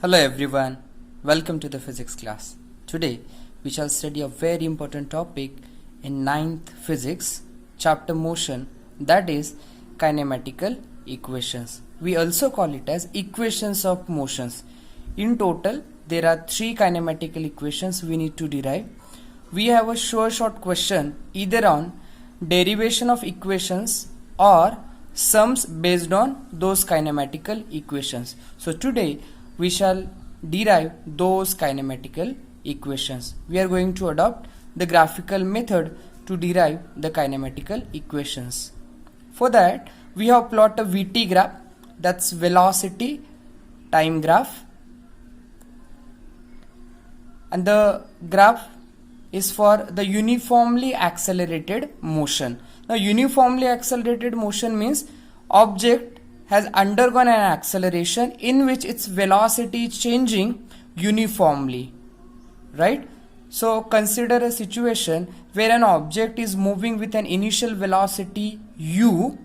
Hello everyone, welcome to the physics class. Today we shall study a very important topic in 9th physics chapter motion, that is kinematical equations. We also call it as equations of motions. In total there are 3 kinematical equations we need to derive. We have a short question either on derivation of equations or sums based on those kinematical equations. So today we shall derive those kinematical equations. We are going to adopt the graphical method to derive the kinematical equations. For that we have plot a VT graph, that's velocity time graph, and the graph is for the uniformly accelerated motion. Now uniformly accelerated motion means object has undergone an acceleration in which its velocity is changing uniformly, right? So consider a situation where an object is moving with an initial velocity u.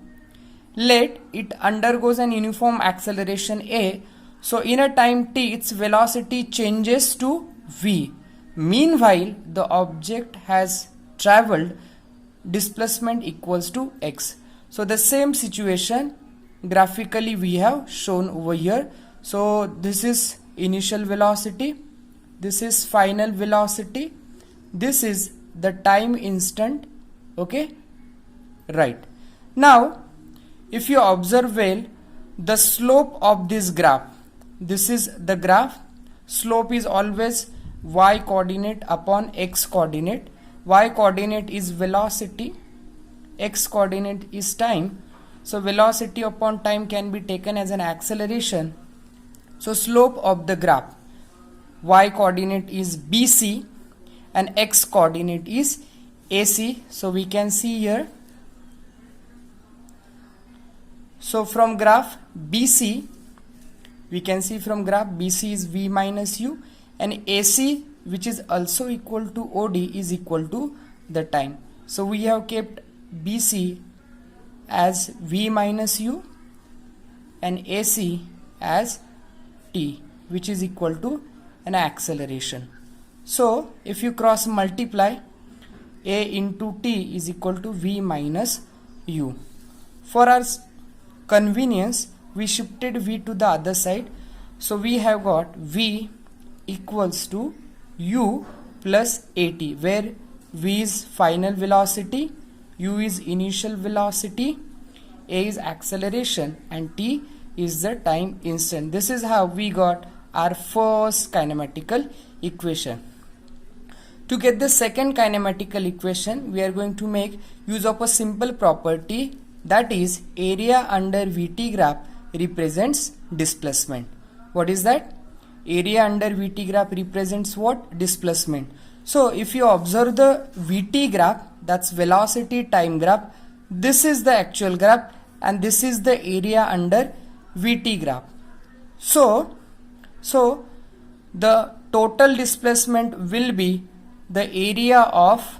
Let it undergoes an uniform acceleration a. So in a time t its velocity changes to v. Meanwhile the object has traveled displacement equals to x. So the same situation graphically we have shown over here. So this is initial velocity, this is final velocity, this is the time instant. Okay, right. Now if you observe well the slope of this graph, this is the graph, slope is always y coordinate upon x coordinate. Y coordinate is velocity, x coordinate is time. So velocity upon time can be taken as an acceleration. So slope of the graph, y coordinate is BC and x coordinate is AC. So we can see here. So from graph BC, we can see from graph BC is V minus U, and AC, which is also equal to OD, is equal to the time. So we have kept BC as V minus U and AC as T, which is equal to an acceleration. So if you cross multiply, A into T is equal to V minus U. For our convenience we shifted V to the other side. So we have got V equals to U plus AT, where V is final velocity, U is initial velocity, A is acceleration, and T is the time instant. This is how we got our first kinematical equation. To get the second kinematical equation, we are going to make use of a simple property, that is area under VT graph represents displacement. What is that? Area under VT graph represents what? Displacement. So if you observe the VT graph, that's velocity time graph, this is the actual graph and this is the area under VT graph. So the total displacement will be the area of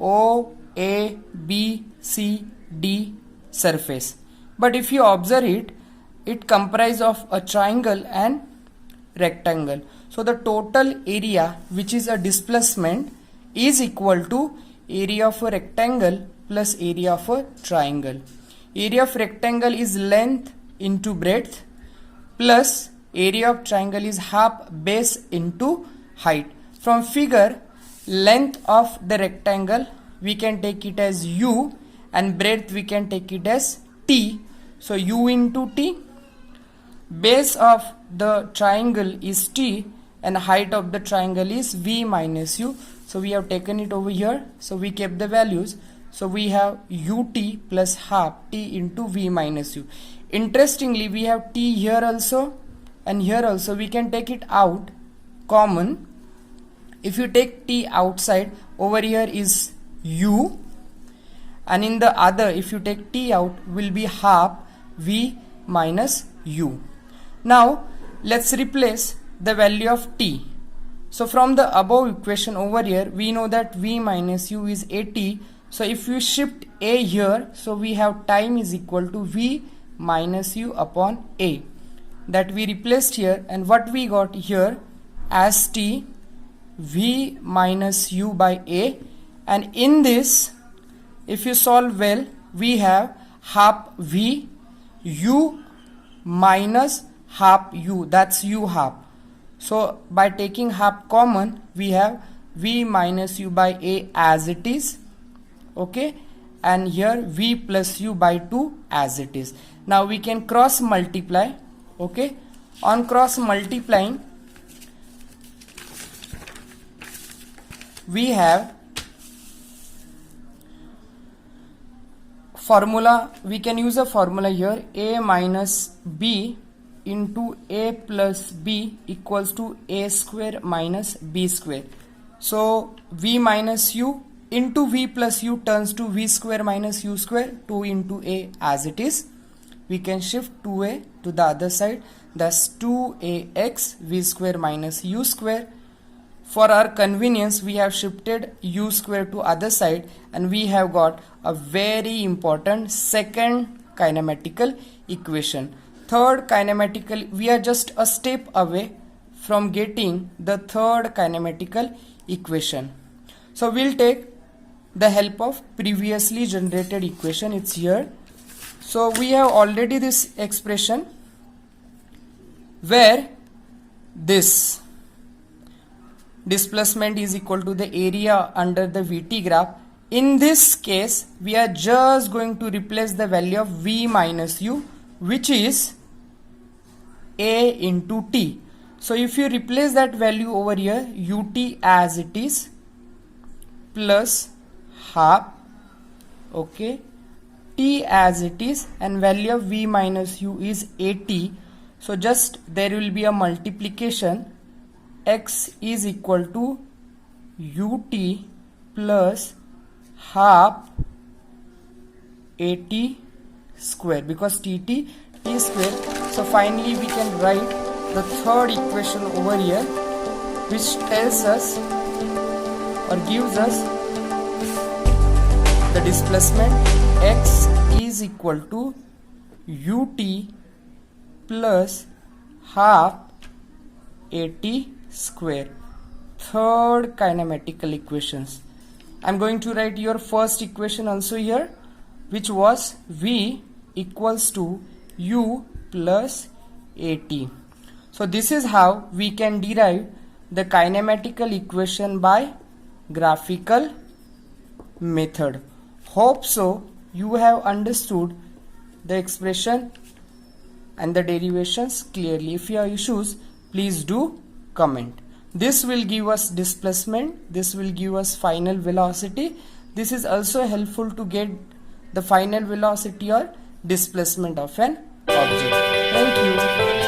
O, A, B, C, D surface. But if you observe it, it comprises of a triangle and rectangle. So the total area, which is a displacement, is equal to area of a rectangle plus area of a triangle. Area of rectangle is length into breadth plus area of triangle is half base into height. From figure, length of the rectangle we can take it as U and breadth we can take it as T. So U into T. Base of the triangle is T and height of the triangle is V minus U. So we have taken it over here. So we kept the values. So we have UT plus half T into V minus U. Interestingly, we have T here also and here also. We can take it out common. If you take T outside, over here is U, and in the other, if you take T out, will be half V minus U. Now let's replace the value of T. So from the above equation over here, we know that V minus U is AT. So if you shift A here, so we have time is equal to V minus U upon A. that we replaced here, and what we got here as t v minus u by a, and in this if you solve well we have half v u minus half u, that's u half. So by taking half common we have v minus u by a as it is, okay, and here v plus u by 2 as it is. Now we can cross multiply, okay. On cross multiplying we have formula, we can use a formula here, a minus b into a plus b equals to a square minus b square. So v minus u into v plus u turns to v square minus u square, 2 into a as it is. We can shift 2a to the other side, thus 2ax v square minus u square. For our convenience we have shifted u square to other side, and we have got a very important second kinematical equation. Third kinematical, we are just a step away from getting the third kinematical equation. So we'll take the help of previously generated equation, it's here. So we have already this expression where this displacement is equal to the area under the VT graph. In this case we are just going to replace the value of v minus u, which is a into t. So if you replace that value over here, ut as it is plus half, okay, t as it is, and value of v minus u is 80. So just there will be a multiplication, x is equal to ut plus half 80 square, because t square. So finally we can write the third equation over here, which tells us or gives us the displacement x is equal to ut plus half 80 square. Third kinematical equations. I'm going to write your first equation also here, which was v equals to u plus at. So this is how we can derive the kinematical equation by graphical method. Hope so you have understood the expression and the derivations clearly. If you have issues, please do comment. This will give us displacement, this will give us final velocity. This is also helpful to get the final velocity or displacement of an object. Thank you.